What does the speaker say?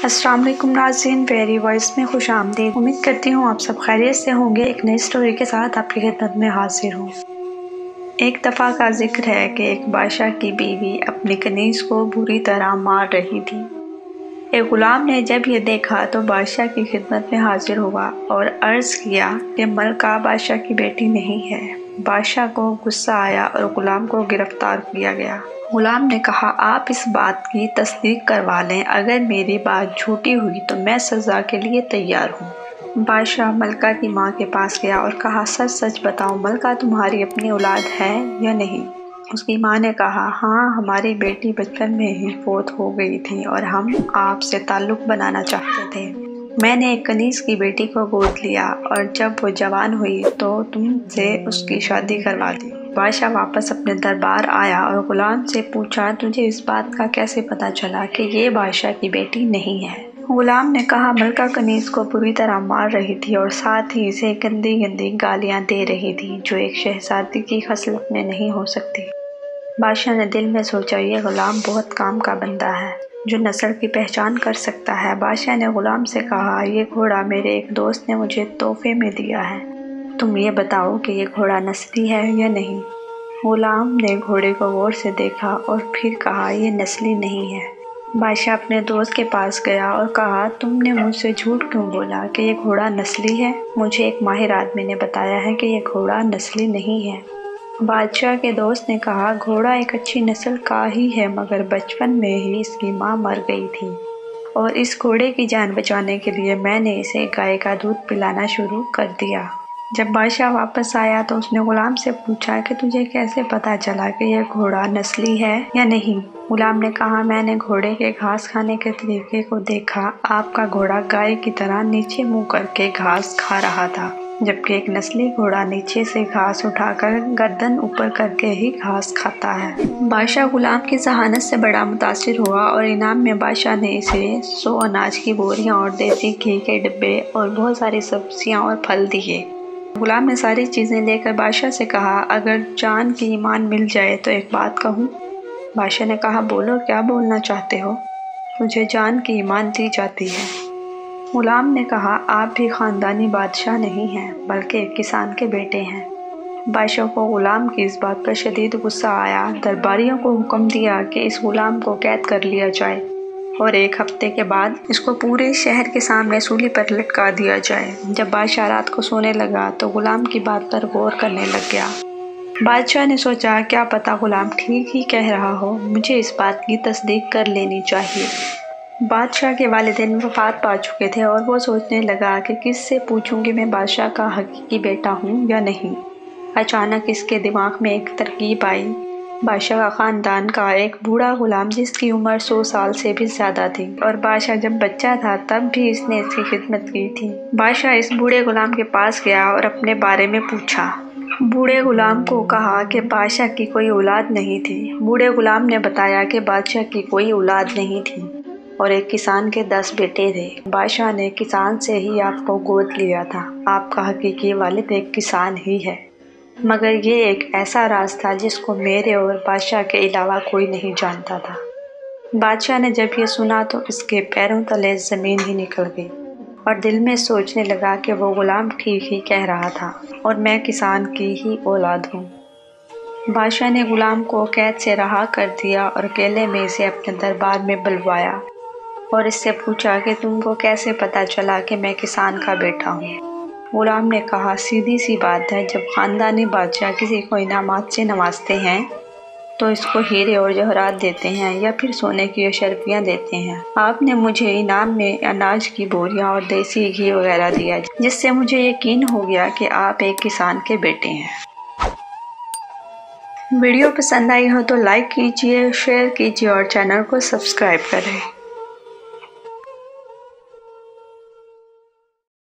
अस्सलाम वालेकुम नाज़रीन, वेरी वॉइस में खुश आमदीद। उम्मीद करती हूँ आप सब खैरियत से होंगे। एक नई स्टोरी के साथ आपकी खिदमत में हाजिर हूँ। एक दफ़ा का जिक्र है कि एक बादशाह की बीवी अपनी कनीज़ को बुरी तरह मार रही थी। एक गुलाम ने जब ये देखा तो बादशाह की खिदमत में हाजिर हुआ और अर्ज़ किया कि मलका बादशाह की बेटी नहीं है। बादशाह को गुस्सा आया और गुलाम को गिरफ्तार किया गया। गुलाम ने कहा, आप इस बात की तस्दीक करवा लें, अगर मेरी बात झूठी हुई तो मैं सज़ा के लिए तैयार हूँ। बादशाह मलका की माँ के पास गया और कहा, सच सच बताओ, मलका तुम्हारी अपनी औलाद है या नहीं? उसकी माँ ने कहा, हाँ, हमारी बेटी बचपन में ही फौत हो गई थी और हम आपसे ताल्लुक़ बनाना चाहते थे। मैंने एक कनीज़ की बेटी को गोद लिया और जब वो जवान हुई तो तुमसे उसकी शादी करवा दी। बादशाह वापस अपने दरबार आया और गुलाम से पूछा, तुझे इस बात का कैसे पता चला कि ये बादशाह की बेटी नहीं है? गुलाम ने कहा, मलका कनीज़ को बुरी तरह मार रही थी और साथ ही इसे गंदी गंदी गालियाँ दे रही थी, जो एक शहजादी की खसलत में नहीं हो सकती। बादशाह ने दिल में सोचा, ये गुलाम बहुत काम का बंदा है जो नस्ल की पहचान कर सकता है। बादशाह ने गुलाम से कहा, ये घोड़ा मेरे एक दोस्त ने मुझे तोहफे में दिया है, तुम ये बताओ कि ये घोड़ा नस्ली है या नहीं? गुलाम ने घोड़े को गौर से देखा और फिर कहा, ये नस्ली नहीं है। बादशाह अपने दोस्त के पास गया और कहा, तुमने मुझसे झूठ क्यों बोला कि ये घोड़ा नस्ली है? मुझे एक माहिर आदमी ने बताया है कि ये घोड़ा नस्ली नहीं है। बादशाह के दोस्त ने कहा, घोड़ा एक अच्छी नस्ल का ही है, मगर बचपन में ही इसकी माँ मर गई थी और इस घोड़े की जान बचाने के लिए मैंने इसे गाय का दूध पिलाना शुरू कर दिया। जब बादशाह वापस आया तो उसने गुलाम से पूछा कि तुझे कैसे पता चला कि यह घोड़ा नस्ली है या नहीं? गुलाम ने कहा, मैंने घोड़े के घास खाने के तरीके को देखा। आपका घोड़ा गाय की तरह नीचे मुँह करके घास खा रहा था, जबकि एक नस्ली घोड़ा नीचे से घास उठाकर गर्दन ऊपर करके ही घास खाता है। बादशाह गुलाम की ज़हानत से बड़ा मुतासिर हुआ और इनाम में बादशाह ने इसे 100 अनाज की बोरियां और देसी घी के डिब्बे और बहुत सारी सब्जियां और फल दिए। गुलाम ने सारी चीज़ें लेकर बादशाह से कहा, अगर जान की ईमान मिल जाए तो एक बात कहूँ? बादशाह ने कहा, बोलो, क्या बोलना चाहते हो? मुझे जान की ईमान दी जाती है। गुलाम ने कहा, आप भी ख़ानदानी बादशाह नहीं हैं, बल्कि एक किसान के बेटे हैं। बादशाह को गुलाम की इस बात पर शदीद गुस्सा आया। दरबारियों को हुक्म दिया कि इस गुलाम को कैद कर लिया जाए और 1 हफ्ते के बाद इसको पूरे शहर के सामने सूली पर लटका दिया जाए। जब बादशाह रात को सोने लगा तो गुलाम की बात पर गौर करने लग गया। बादशाह ने सोचा, क्या पता गुलाम ठीक ही कह रहा हो, मुझे इस बात की तस्दीक कर लेनी चाहिए। बादशाह के वालिदैन वफ़ात पा चुके थे और वो सोचने लगा कि किससे पूछूं कि मैं बादशाह का हकीकी बेटा हूँ या नहीं। अचानक इसके दिमाग में एक तरकीब आई। बादशाह का ख़ानदान का एक बूढ़ा गुलाम जिसकी उम्र 100 साल से भी ज़्यादा थी और बादशाह जब बच्चा था तब भी इसने इसकी खिदमत की थी। बादशाह इस बूढ़े गुलाम के पास गया और अपने बारे में पूछा। बूढ़े गुलाम को कहा कि बादशाह की कोई औलाद नहीं थी। बूढ़े गुलाम ने बताया कि बादशाह की कोई औलाद नहीं थी और एक किसान के 10 बेटे थे। बादशाह ने किसान से ही आपको गोद लिया था। आपका हकीकी वालिद एक किसान ही है, मगर ये एक ऐसा राज था जिसको मेरे और बादशाह के अलावा कोई नहीं जानता था। बादशाह ने जब ये सुना तो इसके पैरों तले ज़मीन ही निकल गई और दिल में सोचने लगा कि वो गुलाम ठीक ही कह रहा था और मैं किसान की ही औलाद हूँ। बादशाह ने गुलाम को कैद से रहा कर दिया और अकेले में इसे अपने दरबार में बुलवाया और इससे पूछा कि तुमको कैसे पता चला कि मैं किसान का बेटा हूँ? गुलाम ने कहा, सीधी सी बात है, जब ख़ानदानी बादशाह किसी को इनामात से नवाजते हैं तो इसको हीरे और जवाहरात देते हैं या फिर सोने की अशरफियाँ देते हैं। आपने मुझे इनाम में अनाज की बोरियां और देसी घी वगैरह दिया, जिससे मुझे यकीन हो गया कि आप एक किसान के बेटे हैं। वीडियो पसंद आई हो तो लाइक कीजिए, शेयर कीजिए और चैनल को सब्सक्राइब करें।